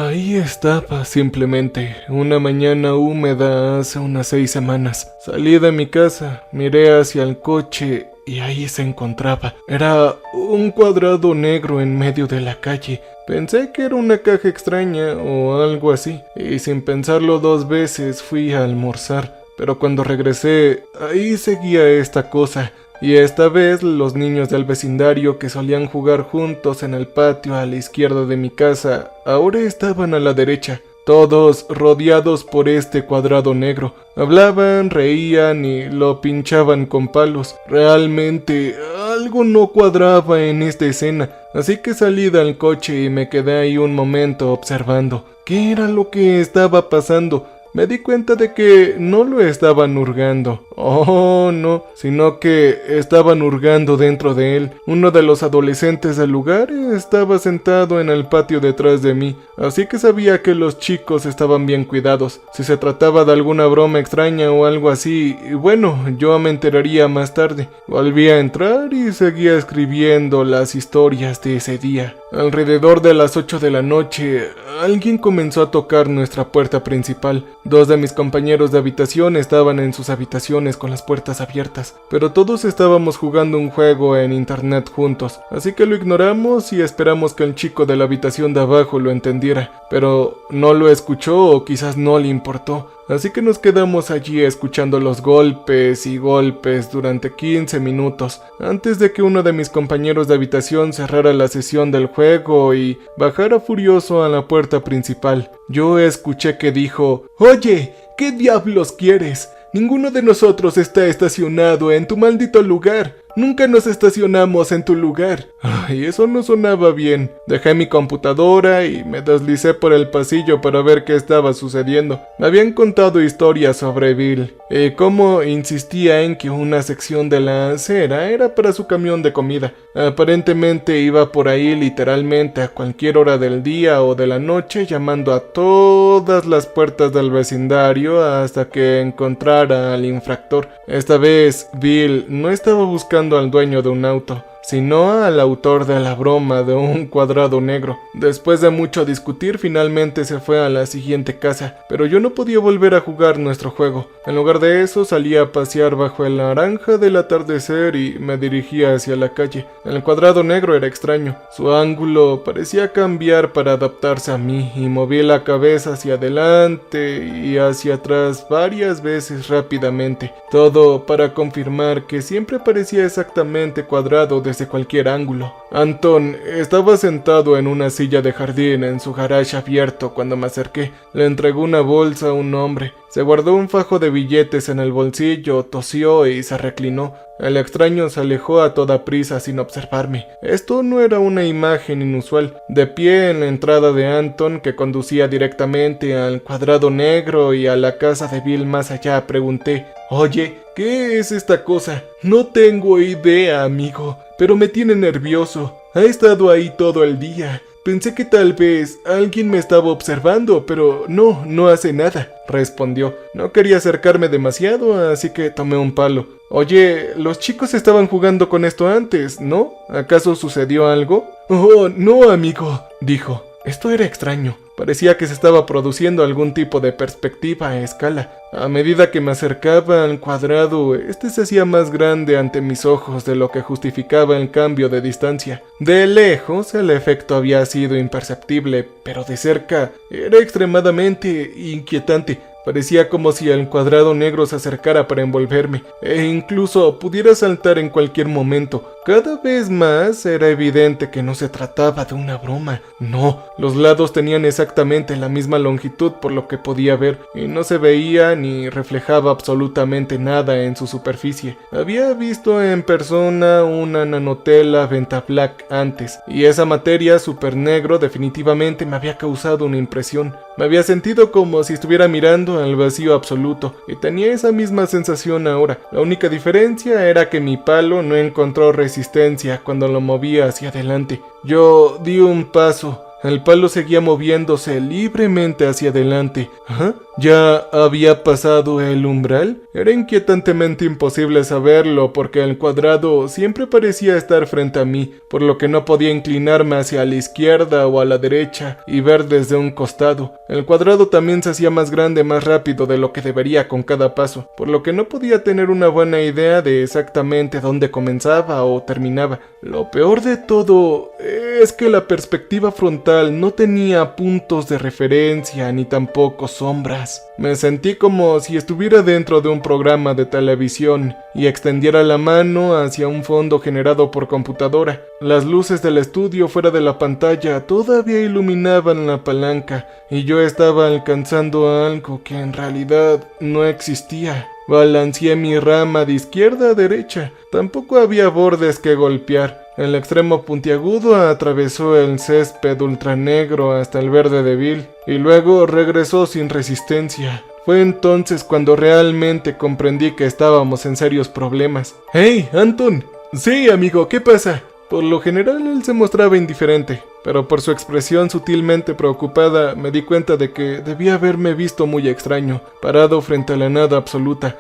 Ahí estaba simplemente, una mañana húmeda hace unas 6 semanas. Salí de mi casa, miré hacia el coche y ahí se encontraba. Era un cuadrado negro en medio de la calle. Pensé que era una caja extraña o algo así, y sin pensarlo 2 veces fui a almorzar. Pero cuando regresé, ahí seguía esta cosa. Y esta vez los niños del vecindario que solían jugar juntos en el patio a la izquierda de mi casa, ahora estaban a la derecha, todos rodeados por este cuadrado negro. Hablaban, reían y lo pinchaban con palos. Realmente algo no cuadraba en esta escena, así que salí del coche y me quedé ahí un momento observando. ¿Qué era lo que estaba pasando? Me di cuenta de que no lo estaban hurgando. Oh, no, sino que estaban hurgando dentro de él. Uno de los adolescentes del lugar estaba sentado en el patio detrás de mí, así que sabía que los chicos estaban bien cuidados. Si se trataba de alguna broma extraña o algo así, bueno, yo me enteraría más tarde. Volví a entrar y seguía escribiendo las historias de ese día. Alrededor de las 8 de la noche, alguien comenzó a tocar nuestra puerta principal. 2 de mis compañeros de habitación estaban en sus habitaciones con las puertas abiertas, pero todos estábamos jugando un juego en internet juntos, así que lo ignoramos y esperamos que el chico de la habitación de abajo lo entendiera, pero no lo escuchó o quizás no le importó. Así que nos quedamos allí escuchando los golpes y golpes durante 15 minutos, antes de que uno de mis compañeros de habitación cerrara la sesión del juego y bajara furioso a la puerta principal. Yo escuché que dijo: «Oye, ¿qué diablos quieres? Ninguno de nosotros está estacionado en tu maldito lugar. Nunca nos estacionamos en tu lugar». Ay, eso no sonaba bien. Dejé mi computadora y me deslicé por el pasillo para ver qué estaba sucediendo. Me habían contado historias sobre Bill, y cómo insistía en que una sección de la acera era para su camión de comida. Aparentemente iba por ahí literalmente a cualquier hora del día o de la noche, llamando a todas las puertas del vecindario hasta que encontrara al infractor. Esta vez Bill no estaba buscando al dueño de un auto, sino al autor de la broma de un cuadrado negro. Después de mucho discutir, finalmente se fue a la siguiente casa, pero yo no podía volver a jugar nuestro juego. En lugar de eso, salí a pasear bajo el naranja del atardecer y me dirigía hacia la calle. El cuadrado negro era extraño. Su ángulo parecía cambiar para adaptarse a mí, y moví la cabeza hacia adelante y hacia atrás varias veces rápidamente. Todo para confirmar que siempre parecía exactamente cuadrado desde cualquier ángulo. Anton estaba sentado en una silla de jardín en su garage abierto cuando me acerqué. Le entregó una bolsa a un hombre. Se guardó un fajo de billetes en el bolsillo, tosió y se reclinó. El extraño se alejó a toda prisa sin observarme. Esto no era una imagen inusual. De pie en la entrada de Anton, que conducía directamente al cuadrado negro y a la casa de Bill más allá, pregunté: «Oye, ¿qué es esta cosa?» «No tengo idea, amigo, pero me tiene nervioso. Ha estado ahí todo el día. Pensé que tal vez alguien me estaba observando, pero no hace nada», respondió. No quería acercarme demasiado, así que tomé un palo. «Oye, los chicos estaban jugando con esto antes, ¿no? ¿Acaso sucedió algo?» «Oh, no, amigo», dijo. Esto era extraño. Parecía que se estaba produciendo algún tipo de perspectiva a escala. A medida que me acercaba al cuadrado, este se hacía más grande ante mis ojos de lo que justificaba el cambio de distancia. De lejos, el efecto había sido imperceptible, pero de cerca era extremadamente inquietante. Parecía como si el cuadrado negro se acercara para envolverme, e incluso pudiera saltar en cualquier momento. Cada vez más era evidente que no se trataba de una broma. No, los lados tenían exactamente la misma longitud por lo que podía ver, y no se veía ni reflejaba absolutamente nada en su superficie. Había visto en persona una nanotela Ventablack antes, y esa materia super negro definitivamente me había causado una impresión. Me había sentido como si estuviera mirando al vacío absoluto, y tenía esa misma sensación ahora. La única diferencia era que mi palo no encontró resistencia cuando lo movía hacia adelante. Yo di un paso. El palo seguía moviéndose libremente hacia adelante. ¿Ah? ¿Ya había pasado el umbral? Era inquietantemente imposible saberlo porque el cuadrado siempre parecía estar frente a mí, por lo que no podía inclinarme hacia la izquierda o a la derecha y ver desde un costado. El cuadrado también se hacía más grande más rápido de lo que debería con cada paso, por lo que no podía tener una buena idea de exactamente dónde comenzaba o terminaba. Lo peor de todo es que la perspectiva frontal no tenía puntos de referencia ni tampoco sombras. Me sentí como si estuviera dentro de un programa de televisión y extendiera la mano hacia un fondo generado por computadora. Las luces del estudio fuera de la pantalla todavía iluminaban la palanca y yo estaba alcanzando algo que en realidad no existía. Balanceé mi rama de izquierda a derecha. Tampoco había bordes que golpear. El extremo puntiagudo atravesó el césped ultranegro hasta el verde débil y luego regresó sin resistencia. Fue entonces cuando realmente comprendí que estábamos en serios problemas. ¡Hey, Anton! Sí, amigo, ¿qué pasa? Por lo general él se mostraba indiferente, pero por su expresión sutilmente preocupada me di cuenta de que debía haberme visto muy extraño, parado frente a la nada absoluta.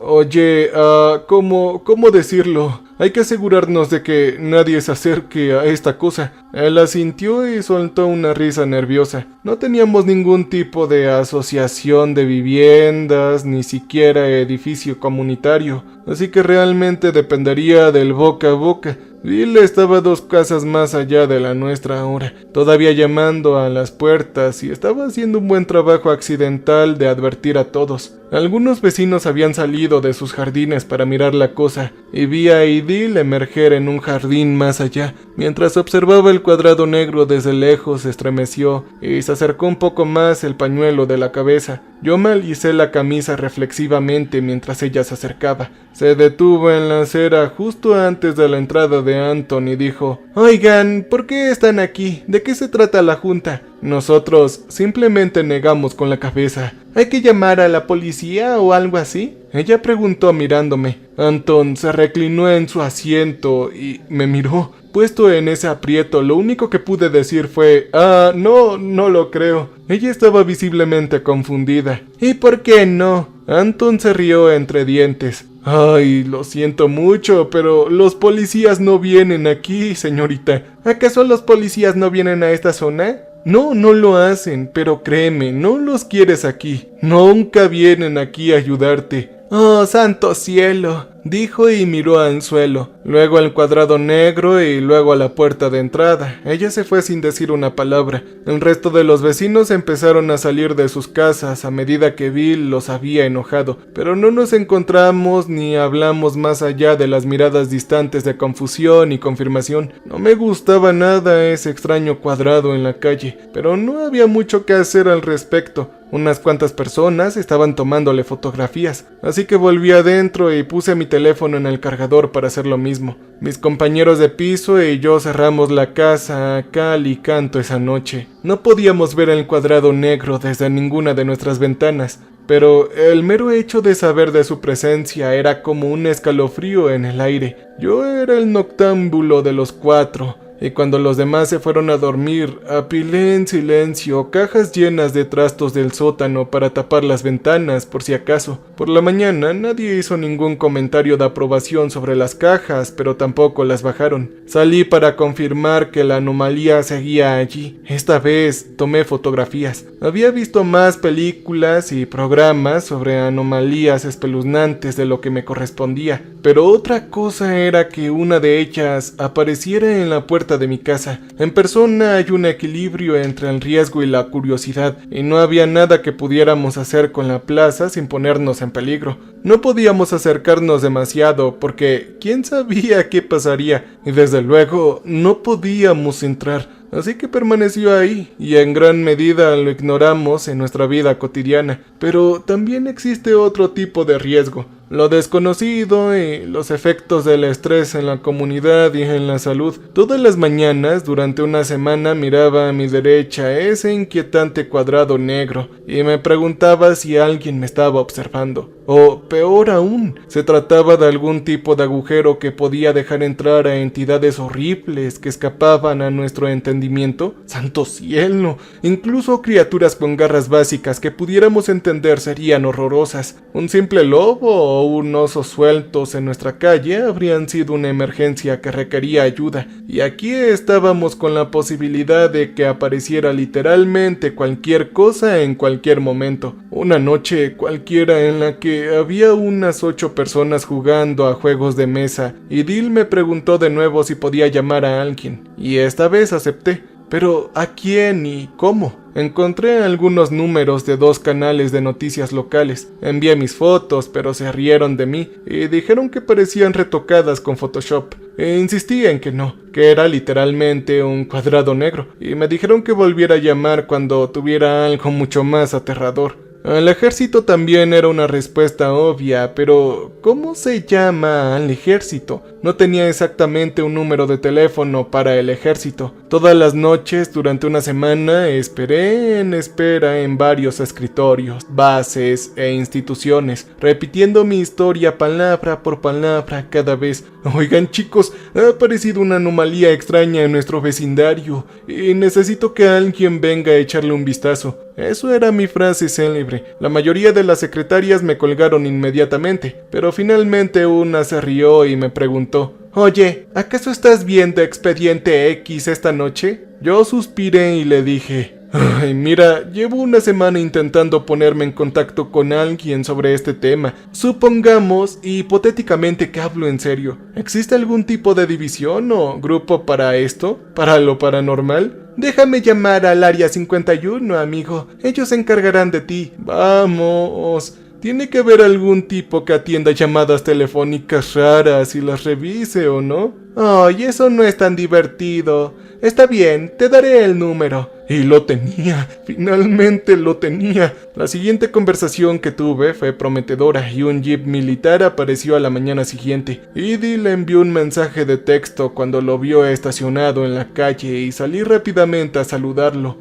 Oye, ¿cómo decirlo? Hay que asegurarnos de que nadie se acerque a esta cosa. Él asintió y soltó una risa nerviosa. No teníamos ningún tipo de asociación de viviendas, ni siquiera edificio comunitario, así que realmente dependería del boca a boca. Bill estaba 2 casas más allá de la nuestra ahora, todavía llamando a las puertas y estaba haciendo un buen trabajo accidental de advertir a todos. Algunos vecinos habían salido de sus jardines para mirar la cosa y vi a Idil emerger en un jardín más allá. Mientras observaba el cuadrado negro desde lejos se estremeció y se acercó un poco más el pañuelo de la cabeza. Yo me alicé la camisa reflexivamente mientras ella se acercaba. Se detuvo en la acera justo antes de la entrada de Anton y dijo: «Oigan, ¿por qué están aquí? ¿De qué se trata la junta?» Nosotros simplemente negamos con la cabeza. ¿Hay que llamar a la policía o algo así?, ella preguntó mirándome. Anton se reclinó en su asiento y me miró. Puesto en ese aprieto, lo único que pude decir fue: no lo creo. Ella estaba visiblemente confundida. ¿Y por qué no? Anton se rió entre dientes. Ay, lo siento mucho, pero los policías no vienen aquí, señorita. ¿Acaso los policías no vienen a esta zona? No lo hacen, pero créeme, no los quieres aquí. Nunca vienen aquí a ayudarte. «Oh, santo cielo», dijo y miró al suelo, luego al cuadrado negro y luego a la puerta de entrada. Ella se fue sin decir una palabra. El resto de los vecinos empezaron a salir de sus casas a medida que Bill los había enojado, pero no nos encontramos ni hablamos más allá de las miradas distantes de confusión y confirmación. No me gustaba nada ese extraño cuadrado en la calle, pero no había mucho que hacer al respecto. Unas cuantas personas estaban tomándole fotografías, así que volví adentro y puse mi teléfono en el cargador para hacer lo mismo. Mis compañeros de piso y yo cerramos la casa a cal y canto esa noche. No podíamos ver el cuadrado negro desde ninguna de nuestras ventanas, pero el mero hecho de saber de su presencia era como un escalofrío en el aire. Yo era el noctámbulo de los 4. Y cuando los demás se fueron a dormir, apilé en silencio cajas llenas de trastos del sótano para tapar las ventanas por si acaso. Por la mañana nadie hizo ningún comentario de aprobación sobre las cajas, pero tampoco las bajaron. Salí para confirmar que la anomalía seguía allí. Esta vez tomé fotografías. Había visto más películas y programas sobre anomalías espeluznantes de lo que me correspondía, pero otra cosa era que una de ellas apareciera en la puerta de mi casa. En persona hay un equilibrio entre el riesgo y la curiosidad, y no había nada que pudiéramos hacer con la plaza sin ponernos en peligro. No podíamos acercarnos demasiado porque quién sabía qué pasaría, y desde luego no podíamos entrar. Así que permaneció ahí, y en gran medida lo ignoramos en nuestra vida cotidiana. Pero también existe otro tipo de riesgo. lo desconocido y los efectos del estrés en la comunidad y en la salud. Todas las mañanas, durante una semana, miraba a mi derecha ese inquietante cuadrado negro y me preguntaba si alguien me estaba observando. O, peor aún, se trataba de algún tipo de agujero que podía dejar entrar a entidades horribles que escapaban a nuestro entendimiento. ¡Santo cielo! Incluso criaturas con garras básicas que pudiéramos entender serían horrorosas. Un simple lobo o un oso sueltos en nuestra calle habrían sido una emergencia que requería ayuda. Y aquí estábamos con la posibilidad de que apareciera literalmente cualquier cosa en cualquier momento. Una noche cualquiera en la que había unas 8 personas jugando a juegos de mesa y Dil me preguntó de nuevo si podía llamar a alguien, y esta vez acepté. Pero ¿a quién y cómo? Encontré algunos números de 2 canales de noticias locales. Envié mis fotos, pero se rieron de mí y dijeron que parecían retocadas con Photoshop. Insistí en que no, que era literalmente un cuadrado negro, y me dijeron que volviera a llamar cuando tuviera algo mucho más aterrador. Al ejército también era una respuesta obvia, pero ¿cómo se llama al ejército? No tenía exactamente un número de teléfono para el ejército. Todas las noches durante una semana esperé en espera en varios escritorios, bases e instituciones, repitiendo mi historia palabra por palabra cada vez. Oigan chicos, ha aparecido una anomalía extraña en nuestro vecindario y necesito que alguien venga a echarle un vistazo. Eso era mi frase célebre. La mayoría de las secretarias me colgaron inmediatamente, pero finalmente una se rió y me preguntó: «Oye, ¿acaso estás viendo Expediente X esta noche?». Yo suspiré y le dije: «Ay, mira, llevo una semana intentando ponerme en contacto con alguien sobre este tema. Supongamos, hipotéticamente, que hablo en serio. ¿Existe algún tipo de división o grupo para esto? ¿Para lo paranormal? Déjame llamar al área 51, amigo. Ellos se encargarán de ti». «Vamos. Tiene que haber algún tipo que atienda llamadas telefónicas raras y las revise, ¿o no?». «Ay, eso no es tan divertido. Está bien, te daré el número». Y lo tenía, finalmente lo tenía. La siguiente conversación que tuve fue prometedora y un jeep militar apareció a la mañana siguiente. Edie le envió un mensaje de texto cuando lo vio estacionado en la calle y salí rápidamente a saludarlo.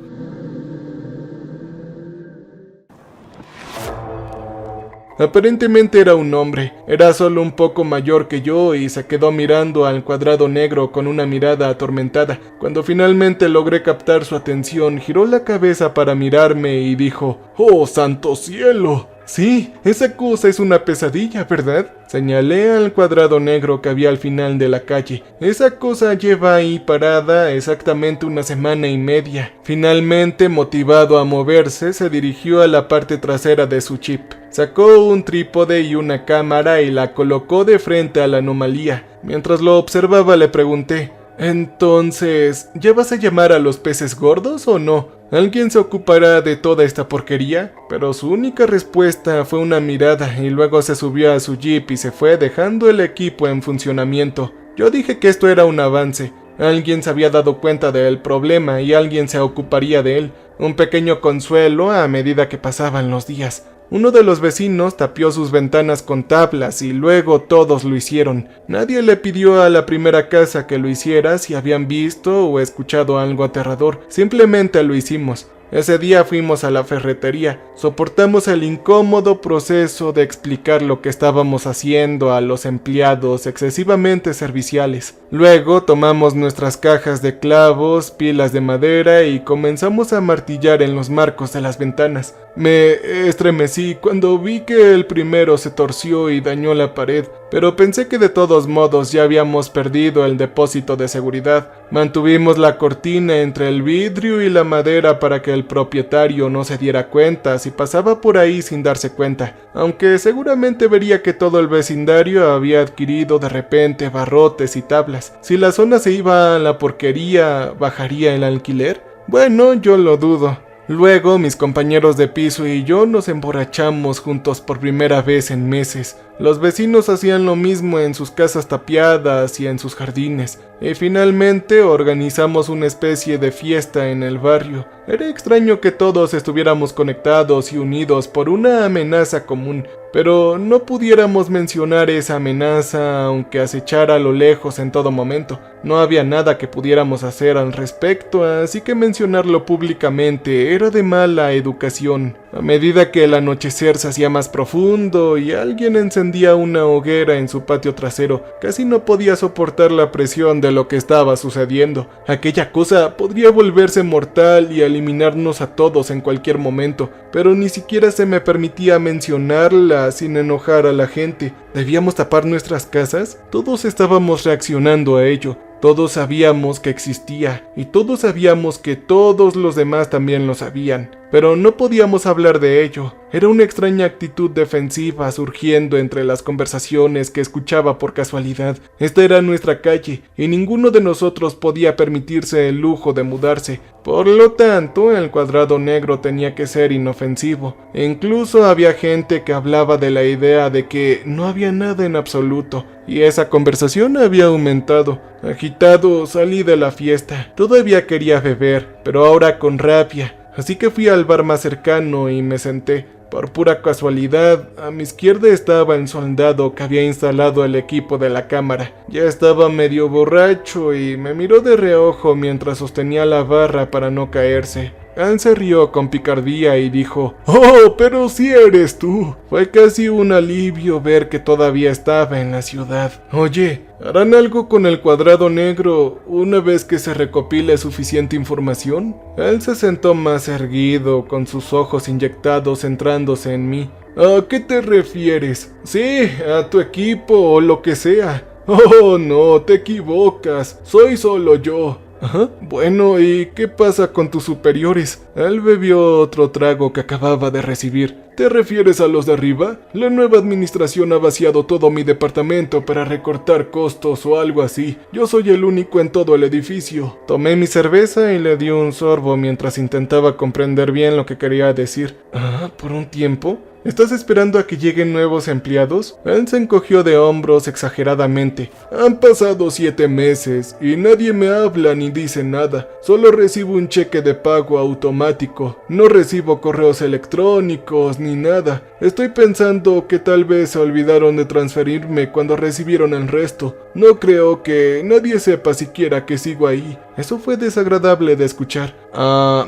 Aparentemente era un hombre, era solo un poco mayor que yo y se quedó mirando al cuadrado negro con una mirada atormentada. Cuando finalmente logré captar su atención, giró la cabeza para mirarme y dijo: «¡Oh, santo cielo! Sí, esa cosa es una pesadilla, ¿verdad?». Señalé al cuadrado negro que había al final de la calle. «Esa cosa lleva ahí parada exactamente una semana y media». Finalmente, motivado a moverse, se dirigió a la parte trasera de su jeep. Sacó un trípode y una cámara y la colocó de frente a la anomalía. Mientras lo observaba le pregunté: «Entonces, ¿ya vas a llamar a los peces gordos o no? ¿Alguien se ocupará de toda esta porquería?». Pero su única respuesta fue una mirada y luego se subió a su jeep y se fue dejando el equipo en funcionamiento. Yo dije que esto era un avance. Alguien se había dado cuenta del problema y alguien se ocuparía de él. Un pequeño consuelo a medida que pasaban los días. Uno de los vecinos tapió sus ventanas con tablas y luego todos lo hicieron. Nadie le pidió a la primera casa que lo hiciera si habían visto o escuchado algo aterrador. Simplemente lo hicimos. Ese día fuimos a la ferretería. Soportamos el incómodo proceso de explicar lo que estábamos haciendo a los empleados excesivamente serviciales. Luego tomamos nuestras cajas de clavos, pilas de madera y comenzamos a martillar en los marcos de las ventanas. Me estremecí cuando vi que el primero se torció y dañó la pared, pero pensé que de todos modos ya habíamos perdido el depósito de seguridad. Mantuvimos la cortina entre el vidrio y la madera para que el propietario no se diera cuenta si pasaba por ahí sin darse cuenta, aunque seguramente vería que todo el vecindario había adquirido de repente barrotes y tablas. Si la zona se iba a la porquería, ¿bajaría el alquiler? Bueno, yo lo dudo. Luego mis compañeros de piso y yo nos emborrachamos juntos por primera vez en meses. Los vecinos hacían lo mismo en sus casas tapiadas y en sus jardines. Y finalmente organizamos una especie de fiesta en el barrio. Era extraño que todos estuviéramos conectados y unidos por una amenaza común, pero no pudiéramos mencionar esa amenaza aunque acechara a lo lejos en todo momento. No había nada que pudiéramos hacer al respecto, así que mencionarlo públicamente era de mala educación. A medida que el anochecer se hacía más profundo y alguien encendía una hoguera en su patio trasero, casi no podía soportar la presión de lo que estaba sucediendo. Aquella cosa podría volverse mortal y eliminarnos a todos en cualquier momento, pero ni siquiera se me permitía mencionarla sin enojar a la gente. ¿Debíamos tapar nuestras casas? Todos estábamos reaccionando a ello. Todos sabíamos que existía, y todos sabíamos que todos los demás también lo sabían, pero no podíamos hablar de ello. Era una extraña actitud defensiva surgiendo entre las conversaciones que escuchaba por casualidad. Esta era nuestra calle, y ninguno de nosotros podía permitirse el lujo de mudarse. Por lo tanto, el cuadrado negro tenía que ser inofensivo. Incluso había gente que hablaba de la idea de que no había nada en absoluto, y esa conversación había aumentado. Agitado, salí de la fiesta. Todavía quería beber, pero ahora con rabia. Así que fui al bar más cercano y me senté. Por pura casualidad, a mi izquierda estaba el soldado que había instalado el equipo de la cámara. Ya estaba medio borracho y me miró de reojo mientras sostenía la barra para no caerse. Él se rió con picardía y dijo: «Oh, pero si eres tú». Fue casi un alivio ver que todavía estaba en la ciudad. Oye, ¿harán algo con el cuadrado negro una vez que se recopile suficiente información? Él se sentó más erguido, con sus ojos inyectados centrándose en mí. ¿A qué te refieres? Sí, a tu equipo o lo que sea. Oh, no, te equivocas. Soy solo yo. Ajá. Bueno, ¿y qué pasa con tus superiores? Él bebió otro trago que acababa de recibir. ¿Te refieres a los de arriba? La nueva administración ha vaciado todo mi departamento para recortar costos o algo así. Yo soy el único en todo el edificio. Tomé mi cerveza y le di un sorbo mientras intentaba comprender bien lo que quería decir. Ah, ¿por un tiempo? ¿Estás esperando a que lleguen nuevos empleados? Él se encogió de hombros exageradamente. Han pasado 7 meses y nadie me habla ni dice nada. Solo recibo un cheque de pago automático. No recibo correos electrónicos ni nada. Estoy pensando que tal vez se olvidaron de transferirme cuando recibieron el resto. No creo que nadie sepa siquiera que sigo ahí. Eso fue desagradable de escuchar.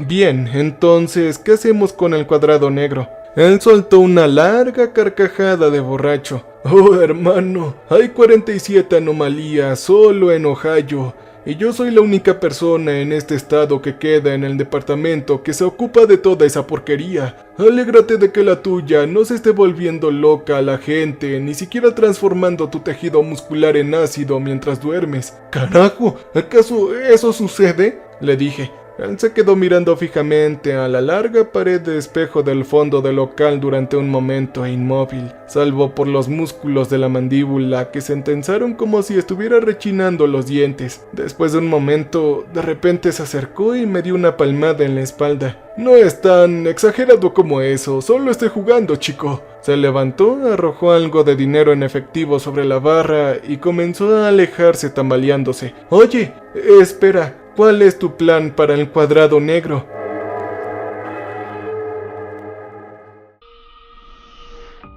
Bien, entonces, ¿qué hacemos con el cuadrado negro? Él soltó una larga carcajada de borracho. Oh, hermano, hay 47 anomalías solo en Ohio, y yo soy la única persona en este estado que queda en el departamento que se ocupa de toda esa porquería. Alégrate de que la tuya no se esté volviendo loca a la gente, ni siquiera transformando tu tejido muscular en ácido mientras duermes. Carajo, ¿acaso eso sucede? Le dije. Él se quedó mirando fijamente a la larga pared de espejo del fondo del local durante un momento inmóvil, salvo por los músculos de la mandíbula que se entensaron como si estuviera rechinando los dientes. Después de un momento, de repente se acercó y me dio una palmada en la espalda. No es tan exagerado como eso, solo estoy jugando, chico. Se levantó, arrojó algo de dinero en efectivo sobre la barra y comenzó a alejarse tambaleándose. Oye, espera. ¿Cuál es tu plan para el cuadrado negro?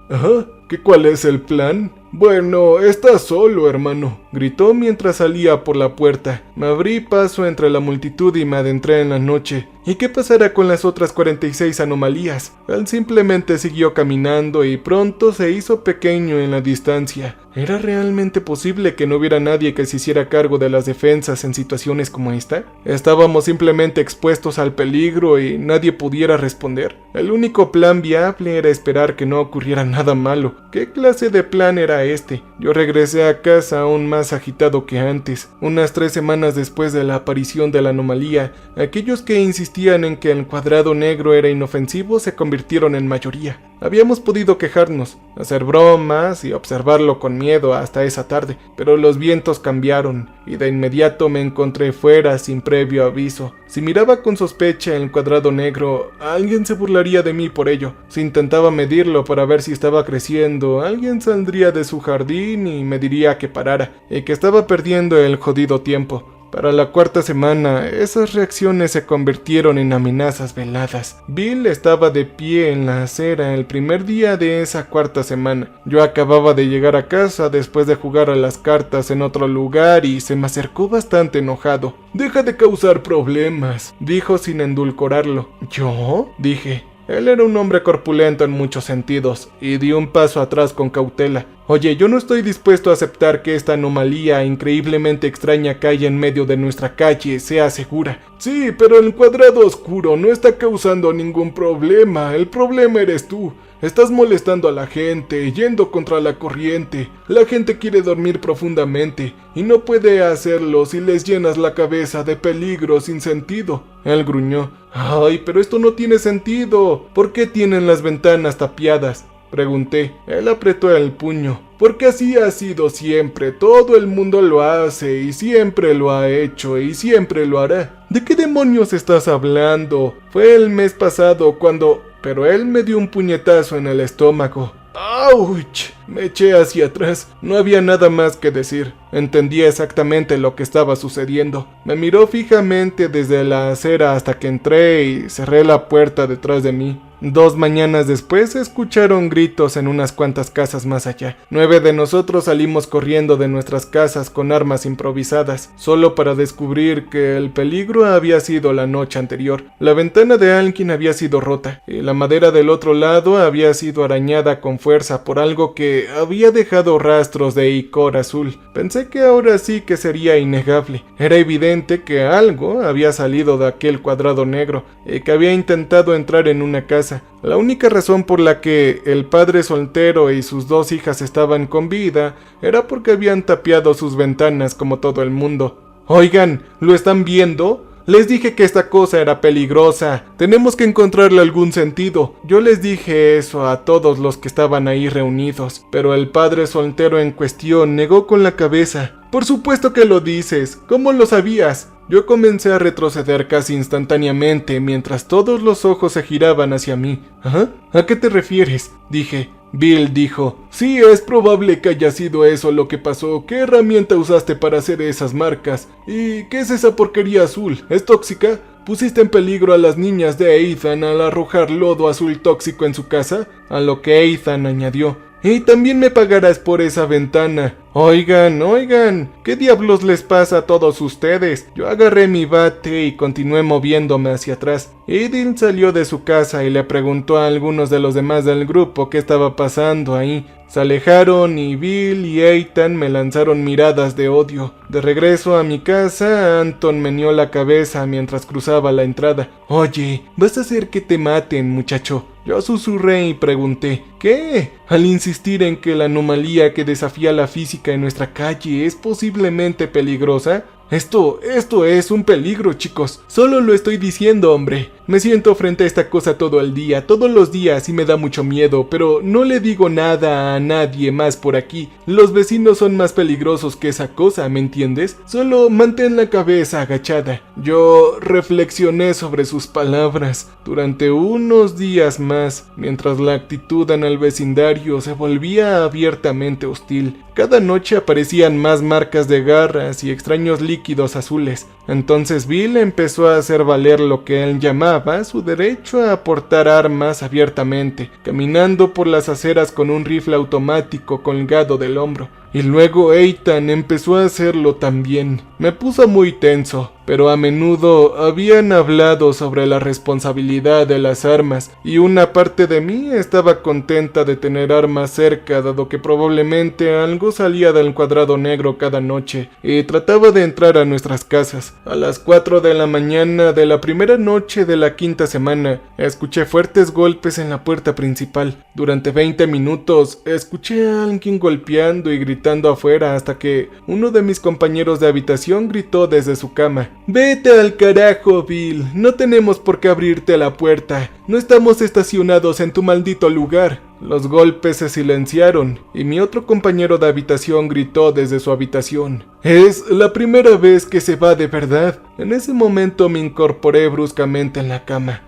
Ajá, ¿cuál es el plan? Bueno, estás solo, hermano, gritó mientras salía por la puerta. Me abrí paso entre la multitud y me adentré en la noche. ¿Y qué pasará con las otras 46 anomalías? Él simplemente siguió caminando y pronto se hizo pequeño en la distancia. ¿Era realmente posible que no hubiera nadie que se hiciera cargo de las defensas en situaciones como esta? ¿Estábamos simplemente expuestos al peligro y nadie pudiera responder? El único plan viable era esperar que no ocurriera nada malo. ¿Qué clase de plan era este? Yo regresé a casa aún más agitado que antes. Unas 3 semanas después de la aparición de la anomalía, aquellos que insistían en que el cuadrado negro era inofensivo se convirtieron en mayoría. Habíamos podido quejarnos, hacer bromas y observarlo con miedo hasta esa tarde, pero los vientos cambiaron y de inmediato me encontré fuera sin previo aviso. Si miraba con sospecha el cuadrado negro, alguien se burlaría de mí por ello. Si intentaba medirlo para ver si estaba creciendo, alguien saldría de su jardín y me diría que parara, y que estaba perdiendo el jodido tiempo. Para la cuarta semana, esas reacciones se convirtieron en amenazas veladas. Bill estaba de pie en la acera el primer día de esa cuarta semana. Yo acababa de llegar a casa después de jugar a las cartas en otro lugar y se me acercó bastante enojado. «Deja de causar problemas», dijo sin endulcorarlo. «¿Yo?», dije. Él era un hombre corpulento en muchos sentidos, y dio un paso atrás con cautela. «Oye, yo no estoy dispuesto a aceptar que esta anomalía increíblemente extraña que hay en medio de nuestra calle sea segura». «Sí, pero el cuadrado oscuro no está causando ningún problema. El problema eres tú. Estás molestando a la gente, yendo contra la corriente. La gente quiere dormir profundamente, y no puede hacerlo si les llenas la cabeza de peligro sin sentido». Él gruñó. «Ay, pero esto no tiene sentido. ¿Por qué tienen las ventanas tapiadas?», pregunté. Él apretó el puño. «Porque así ha sido siempre. Todo el mundo lo hace, y siempre lo ha hecho, y siempre lo hará». «¿De qué demonios estás hablando? Fue el mes pasado cuando...». Pero él me dio un puñetazo en el estómago. ¡Auch! Me eché hacia atrás. No había nada más que decir. Entendía exactamente lo que estaba sucediendo. Me miró fijamente desde la acera hasta que entré y cerré la puerta detrás de mí. 2 mañanas después se escucharon gritos en unas cuantas casas más allá. 9 de nosotros salimos corriendo de nuestras casas con armas improvisadas, solo para descubrir que el peligro había sido la noche anterior. La ventana de alguien había sido rota, y la madera del otro lado había sido arañada con fuerza por algo que había dejado rastros de icor azul. Pensé que ahora sí que sería innegable. Era evidente que algo había salido de aquel cuadrado negro, y que había intentado entrar en una casa. La única razón por la que el padre soltero y sus 2 hijas estaban con vida era porque habían tapiado sus ventanas como todo el mundo. «Oigan, ¿lo están viendo? Les dije que esta cosa era peligrosa. Tenemos que encontrarle algún sentido». Yo les dije eso a todos los que estaban ahí reunidos, pero el padre soltero en cuestión negó con la cabeza. «Por supuesto que lo dices. ¿Cómo lo sabías?». Yo comencé a retroceder casi instantáneamente mientras todos los ojos se giraban hacia mí. «¿Ah? ¿A qué te refieres?», dije. Bill dijo: «Sí, es probable que haya sido eso lo que pasó. ¿Qué herramienta usaste para hacer esas marcas? ¿Y qué es esa porquería azul? ¿Es tóxica? ¿Pusiste en peligro a las niñas de Ethan al arrojar lodo azul tóxico en su casa?». A lo que Ethan añadió: «Y también me pagarás por esa ventana». Oigan, ¿qué diablos les pasa a todos ustedes? Yo agarré mi bate y continué moviéndome hacia atrás. Edil salió de su casa y le preguntó a algunos de los demás del grupo qué estaba pasando ahí. Se alejaron y Bill y Ethan me lanzaron miradas de odio. De regreso a mi casa, Anton meneó la cabeza mientras cruzaba la entrada. «Oye, ¿vas a hacer que te maten, muchacho?». Yo susurré y pregunté: «¿Qué?». Al insistir en que la anomalía que desafía la física en nuestra calle es posiblemente peligrosa. Esto es un peligro, chicos. Solo lo estoy diciendo, hombre. Me siento frente a esta cosa todo el día, todos los días, y me da mucho miedo, pero no le digo nada a nadie más por aquí. Los vecinos son más peligrosos que esa cosa, ¿me entiendes? Solo mantén la cabeza agachada». Yo reflexioné sobre sus palabras durante unos días más, mientras la actitud en el vecindario se volvía abiertamente hostil. Cada noche aparecían más marcas de garras y extraños líquidos azules. Entonces Bill empezó a hacer valer lo que él llamaba su derecho a portar armas abiertamente, caminando por las aceras con un rifle automático colgado del hombro. Y luego Ethan empezó a hacerlo también. Me puso muy tenso, pero a menudo habían hablado sobre la responsabilidad de las armas, y una parte de mí estaba contenta de tener armas cerca, dado que probablemente algo salía del cuadrado negro cada noche, y trataba de entrar a nuestras casas. A las 4 de la mañana de la primera noche de la 5ª semana, escuché fuertes golpes en la puerta principal. Durante 20 minutos, escuché a alguien golpeando y gritando gritando afuera hasta que uno de mis compañeros de habitación gritó desde su cama: «¡Vete al carajo, Bill! No tenemos por qué abrirte la puerta. No estamos estacionados en tu maldito lugar». Los golpes se silenciaron y mi otro compañero de habitación gritó desde su habitación: «Es la primera vez que se va de verdad». En ese momento me incorporé bruscamente en la cama.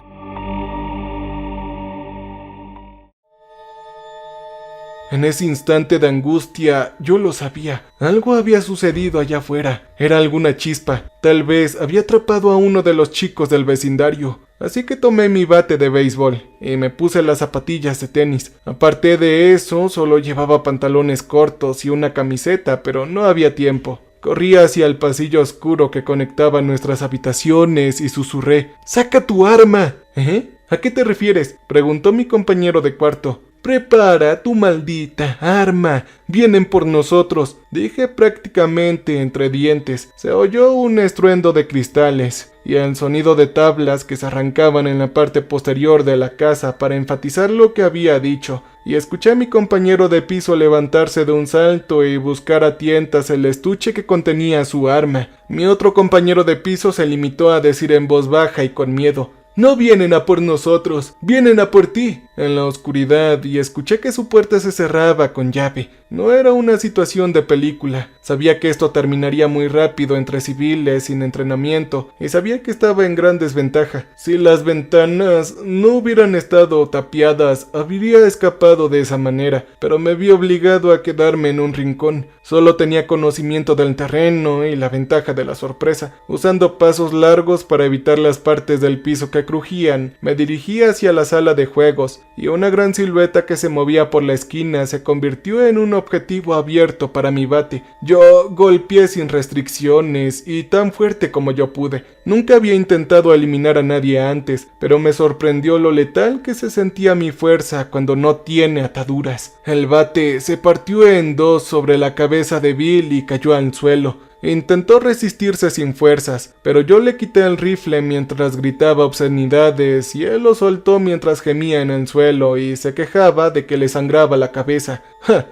En ese instante de angustia, yo lo sabía. Algo había sucedido allá afuera. Era alguna chispa. Tal vez había atrapado a uno de los chicos del vecindario. Así que tomé mi bate de béisbol y me puse las zapatillas de tenis. Aparte de eso, solo llevaba pantalones cortos y una camiseta, pero no había tiempo. Corrí hacia el pasillo oscuro que conectaba nuestras habitaciones y susurré: «¡Saca tu arma!». «¿Eh? ¿A qué te refieres?», preguntó mi compañero de cuarto. «Prepara tu maldita arma, vienen por nosotros», dije prácticamente entre dientes. Se oyó un estruendo de cristales y el sonido de tablas que se arrancaban en la parte posterior de la casa para enfatizar lo que había dicho, y escuché a mi compañero de piso levantarse de un salto y buscar a tientas el estuche que contenía su arma. Mi otro compañero de piso se limitó a decir en voz baja y con miedo: «No vienen a por nosotros, vienen a por ti», en la oscuridad, y escuché que su puerta se cerraba con llave. No era una situación de película. Sabía que esto terminaría muy rápido entre civiles sin entrenamiento, y sabía que estaba en gran desventaja. Si las ventanas no hubieran estado tapiadas, habría escapado de esa manera, pero me vi obligado a quedarme en un rincón. Solo tenía conocimiento del terreno y la ventaja de la sorpresa. Usando pasos largos para evitar las partes del piso que crujían, me dirigí hacia la sala de juegos, y una gran silueta que se movía por la esquina se convirtió en un objetivo abierto para mi bate. Yo golpeé sin restricciones y tan fuerte como yo pude. Nunca había intentado eliminar a nadie antes, pero me sorprendió lo letal que se sentía mi fuerza cuando no tiene ataduras. El bate se partió en dos sobre la cabeza de Bill y cayó al suelo. Intentó resistirse sin fuerzas, pero yo le quité el rifle mientras gritaba obscenidades y él lo soltó mientras gemía en el suelo y se quejaba de que le sangraba la cabeza.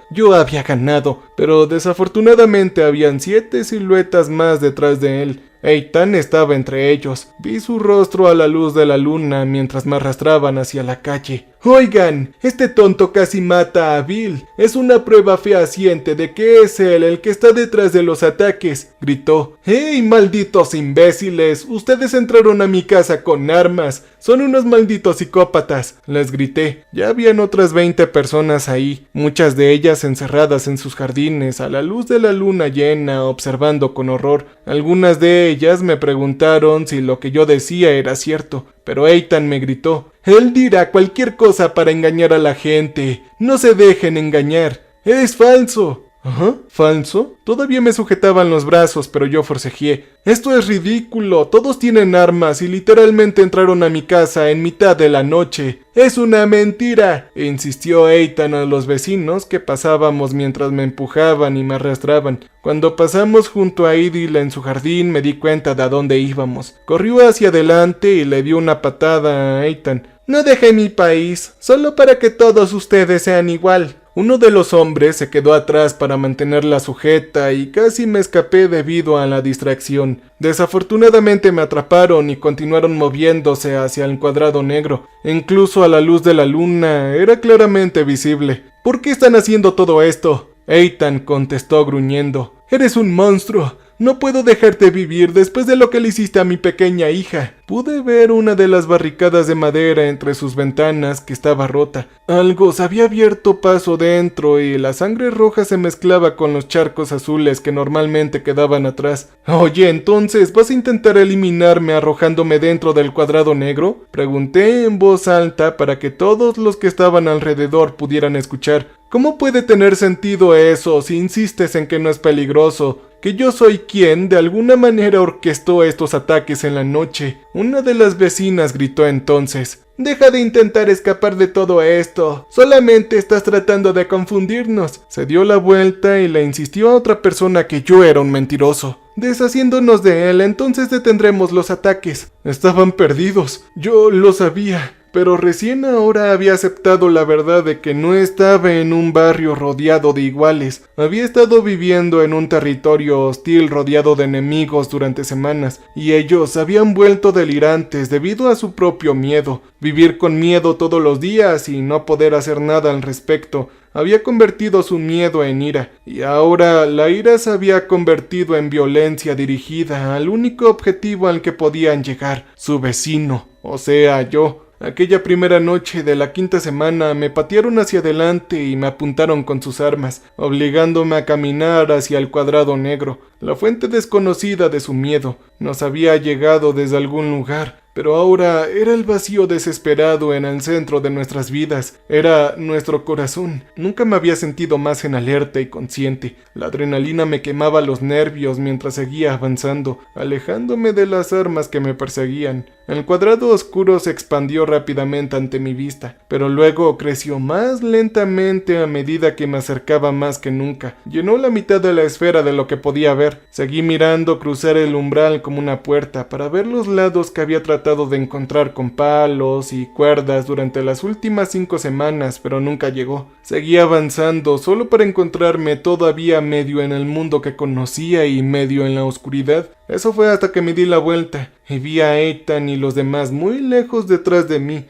Yo había ganado, pero desafortunadamente habían 7 siluetas más detrás de él. Ethan estaba entre ellos. Vi su rostro a la luz de la luna mientras me arrastraban hacia la calle. «Oigan, este tonto casi mata a Bill. Es una prueba fehaciente de que es él el que está detrás de los ataques», gritó. «¡Hey, malditos imbéciles! Ustedes entraron a mi casa con armas. Son unos malditos psicópatas», les grité. Ya habían otras 20 personas ahí, muchas de ellas encerradas en sus jardines a la luz de la luna llena, observando con horror. Algunas de ellas me preguntaron si lo que yo decía era cierto, pero Ethan me gritó: «Él dirá cualquier cosa para engañar a la gente. No se dejen engañar. Es falso». «¿Ajá? ¿Falso?». Todavía me sujetaban los brazos, pero yo forcejeé. «Esto es ridículo. Todos tienen armas y literalmente entraron a mi casa en mitad de la noche. ¡Es una mentira!», insistió Ethan a los vecinos que pasábamos mientras me empujaban y me arrastraban. Cuando pasamos junto a Idil en su jardín me di cuenta de a dónde íbamos. Corrió hacia adelante y le dio una patada a Ethan. «No dejé mi país, solo para que todos ustedes sean igual». Uno de los hombres se quedó atrás para mantenerla sujeta y casi me escapé debido a la distracción. Desafortunadamente me atraparon y continuaron moviéndose hacia el cuadrado negro. Incluso a la luz de la luna era claramente visible. «¿Por qué están haciendo todo esto?», Ethan contestó gruñendo. «Eres un monstruo. No puedo dejarte vivir después de lo que le hiciste a mi pequeña hija». Pude ver una de las barricadas de madera entre sus ventanas que estaba rota. Algo se había abierto paso dentro y la sangre roja se mezclaba con los charcos azules que normalmente quedaban atrás. «Oye, entonces, ¿vas a intentar eliminarme arrojándome dentro del cuadrado negro?», pregunté en voz alta para que todos los que estaban alrededor pudieran escuchar. «¿Cómo puede tener sentido eso si insistes en que no es peligroso? Que yo soy quien de alguna manera orquestó estos ataques en la noche». Una de las vecinas gritó entonces: «Deja de intentar escapar de todo esto. Solamente estás tratando de confundirnos». Se dio la vuelta y le insistió a otra persona que yo era un mentiroso. «Deshaciéndonos de él, entonces detendremos los ataques». Estaban perdidos. Yo lo sabía. pero recién ahora había aceptado la verdad de que no estaba en un barrio rodeado de iguales. Había estado viviendo en un territorio hostil rodeado de enemigos durante semanas, y ellos habían vuelto delirantes debido a su propio miedo. Vivir con miedo todos los días y no poder hacer nada al respecto había convertido su miedo en ira, y ahora la ira se había convertido en violencia dirigida al único objetivo al que podían llegar, su vecino, o sea, yo. Aquella primera noche de la 5ª semana me patearon hacia adelante y me apuntaron con sus armas, obligándome a caminar hacia el cuadrado negro, la fuente desconocida de su miedo. Nos había llegado desde algún lugar, pero ahora era el vacío desesperado en el centro de nuestras vidas, era nuestro corazón. Nunca me había sentido más en alerta y consciente. La adrenalina me quemaba los nervios mientras seguía avanzando, alejándome de las armas que me perseguían. El cuadrado oscuro se expandió rápidamente ante mi vista, pero luego creció más lentamente a medida que me acercaba más que nunca. Llenó la mitad de la esfera de lo que podía ver. Seguí mirando cruzar el umbral como una puerta para ver los lados que había tratado de encontrar con palos y cuerdas durante las últimas 5 semanas, pero nunca llegó. Seguí avanzando solo para encontrarme todavía medio en el mundo que conocía y medio en la oscuridad. Eso fue hasta que me di la vuelta y vi a Ethan y los demás muy lejos detrás de mí.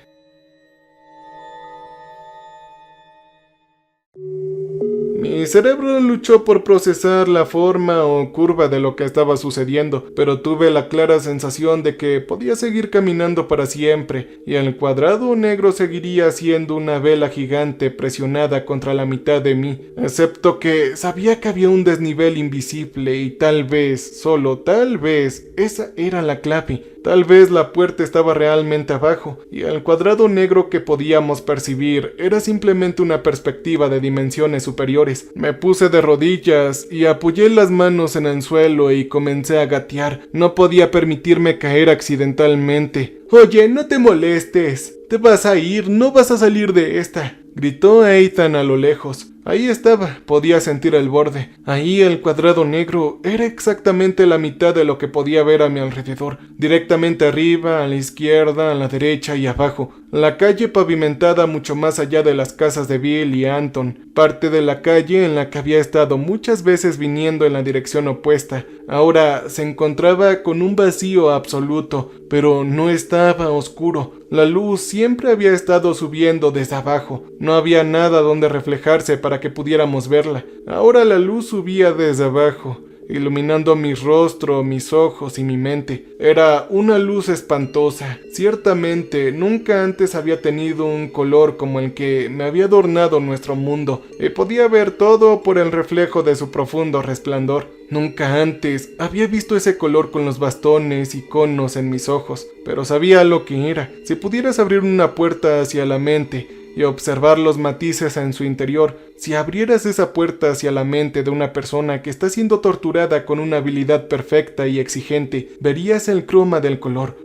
Mi cerebro luchó por procesar la forma o curva de lo que estaba sucediendo, pero tuve la clara sensación de que podía seguir caminando para siempre, y el cuadrado negro seguiría siendo una vela gigante presionada contra la mitad de mí, excepto que sabía que había un desnivel invisible y tal vez, solo tal vez, esa era la clave. Tal vez la puerta estaba realmente abajo, y el cuadrado negro que podíamos percibir era simplemente una perspectiva de dimensiones superiores. Me puse de rodillas y apoyé las manos en el suelo y comencé a gatear. No podía permitirme caer accidentalmente. «Oye, no te molestes. Te vas a ir, no vas a salir de esta», gritó Ethan a lo lejos. Ahí estaba, podía sentir el borde. Ahí el cuadrado negro era exactamente la mitad de lo que podía ver a mi alrededor. Directamente arriba, a la izquierda, a la derecha y abajo. La calle pavimentada mucho más allá de las casas de Bill y Anton. Parte de la calle en la que había estado muchas veces viniendo en la dirección opuesta. Ahora se encontraba con un vacío absoluto, pero no estaba oscuro. La luz siempre había estado subiendo desde abajo. No había nada donde reflejarse para que pudiéramos verla. Ahora la luz subía desde abajo, iluminando mi rostro, mis ojos y mi mente. Era una luz espantosa. Ciertamente, nunca antes había tenido un color como el que me había adornado nuestro mundo, y podía ver todo por el reflejo de su profundo resplandor. Nunca antes había visto ese color con los bastones y conos en mis ojos, pero sabía lo que era. Si pudieras abrir una puerta hacia la mente y observar los matices en su interior, si abrieras esa puerta hacia la mente de una persona que está siendo torturada con una habilidad perfecta y exigente, verías el croma del color.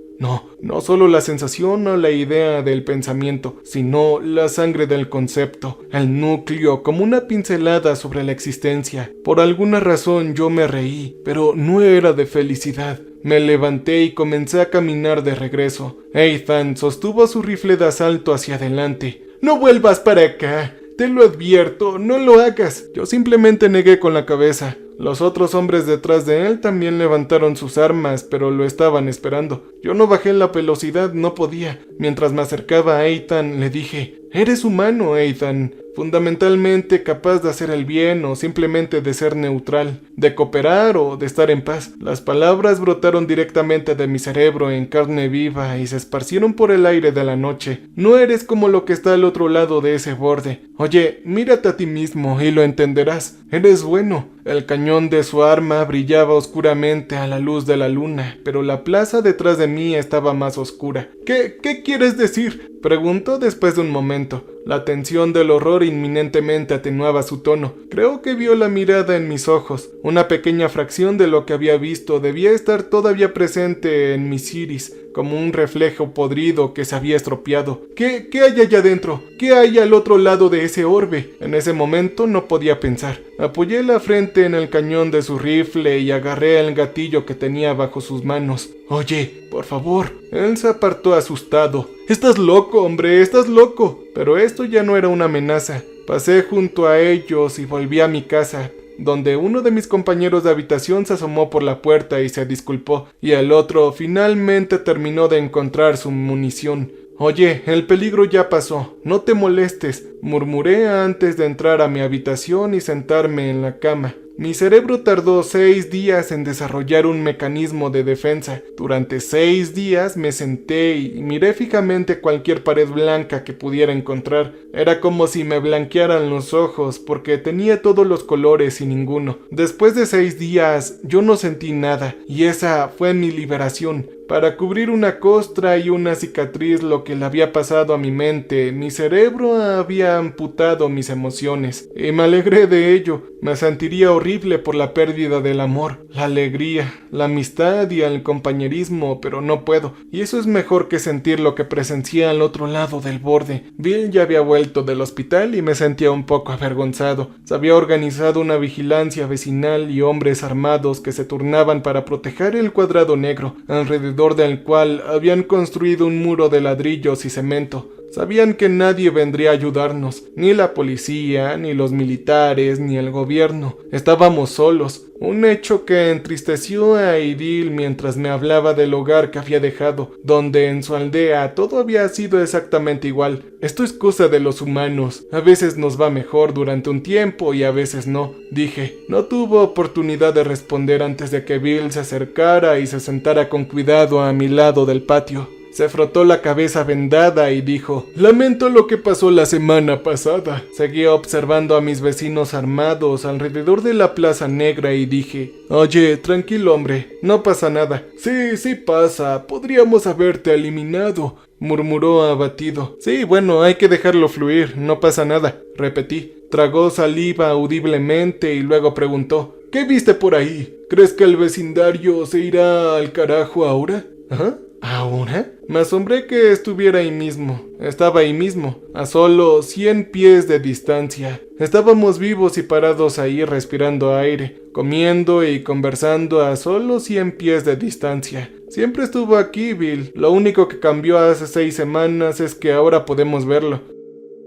No solo la sensación o la idea del pensamiento, sino la sangre del concepto, el núcleo, como una pincelada sobre la existencia. Por alguna razón yo me reí, pero no era de felicidad. Me levanté y comencé a caminar de regreso. Ethan sostuvo su rifle de asalto hacia adelante. «No vuelvas para acá, te lo advierto, no lo hagas». Yo simplemente negué con la cabeza. Los otros hombres detrás de él también levantaron sus armas, pero lo estaban esperando. Yo no bajé la velocidad, no podía. Mientras me acercaba a Ethan, le dije: «Eres humano, Ethan, fundamentalmente capaz de hacer el bien o simplemente de ser neutral, de cooperar o de estar en paz». Las palabras brotaron directamente de mi cerebro en carne viva y se esparcieron por el aire de la noche. «No eres como lo que está al otro lado de ese borde. Oye, mírate a ti mismo y lo entenderás. Eres bueno». El cañón de su arma brillaba oscuramente a la luz de la luna, pero la plaza detrás de mí estaba más oscura. ¿Qué quieres decir?», preguntó después de un momento. La tensión del horror inminentemente atenuaba su tono. Creo que vio la mirada en mis ojos. Una pequeña fracción de lo que había visto debía estar todavía presente en mis iris, como un reflejo podrido que se había estropeado. ¿Qué hay allá adentro? ¿Qué hay al otro lado de ese orbe? En ese momento no podía pensar. Apoyé la frente en el cañón de su rifle y agarré el gatillo que tenía bajo sus manos. «Oye, por favor». Él se apartó asustado. «Estás loco, hombre, estás loco». Pero esto ya no era una amenaza. Pasé junto a ellos y volví a mi casa, donde uno de mis compañeros de habitación se asomó por la puerta y se disculpó, y el otro finalmente terminó de encontrar su munición. «Oye, el peligro ya pasó, no te molestes», murmuré antes de entrar a mi habitación y sentarme en la cama. Mi cerebro tardó 6 días en desarrollar un mecanismo de defensa. Durante 6 días me senté y miré fijamente cualquier pared blanca que pudiera encontrar. Era como si me blanquearan los ojos porque tenía todos los colores y ninguno. Después de 6 días yo no sentí nada y esa fue mi liberación. Para cubrir una costra y una cicatriz lo que le había pasado a mi mente, mi cerebro había amputado mis emociones, y me alegré de ello. Me sentiría horrible por la pérdida del amor, la alegría, la amistad y el compañerismo, pero no puedo, y eso es mejor que sentir lo que presencié al otro lado del borde. Bill ya había vuelto del hospital y me sentía un poco avergonzado. Se había organizado una vigilancia vecinal y hombres armados que se turnaban para proteger el cuadrado negro, alrededor del cual habían construido un muro de ladrillos y cemento. Sabían que nadie vendría a ayudarnos, ni la policía, ni los militares, ni el gobierno. Estábamos solos, un hecho que entristeció a Idil mientras me hablaba del hogar que había dejado, donde en su aldea todo había sido exactamente igual. Esto es cosa de los humanos, a veces nos va mejor durante un tiempo y a veces no, dije. No tuvo oportunidad de responder antes de que Bill se acercara y se sentara con cuidado a mi lado del patio. Se frotó la cabeza vendada y dijo: «Lamento lo que pasó la semana pasada». Seguía observando a mis vecinos armados alrededor de la Plaza Negra y dije: «Oye, tranquilo, hombre, no pasa nada». Sí pasa, podríamos haberte eliminado», murmuró abatido. «Sí, bueno, hay que dejarlo fluir, no pasa nada», repetí. Tragó saliva audiblemente y luego preguntó: «¿Qué viste por ahí? ¿Crees que el vecindario se irá al carajo ahora?» ¿Ah? ¿Ahora? Me asombré que estuviera ahí mismo. Estaba ahí mismo, a solo 100 pies de distancia. Estábamos vivos y parados ahí respirando aire, comiendo y conversando a solo 100 pies de distancia. Siempre estuvo aquí, Bill. Lo único que cambió hace 6 semanas es que ahora podemos verlo.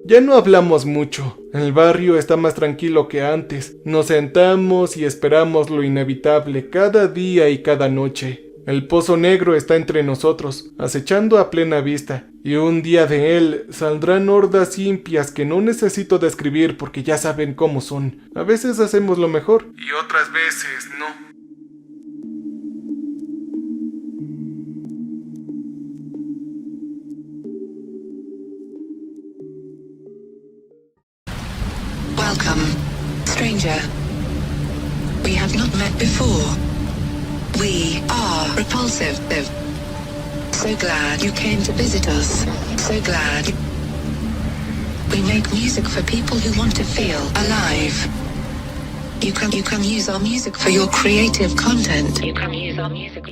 Ya no hablamos mucho. El barrio está más tranquilo que antes. Nos sentamos y esperamos lo inevitable cada día y cada noche. El pozo negro está entre nosotros, acechando a plena vista, y un día de él saldrán hordas impias que no necesito describir porque ya saben cómo son. A veces hacemos lo mejor, y otras veces no. Welcome, stranger. We have not met before. We are repulsive. So glad you came to visit us. So glad. We make music for people who want to feel alive. You can use our music for your creative content. You can use our music.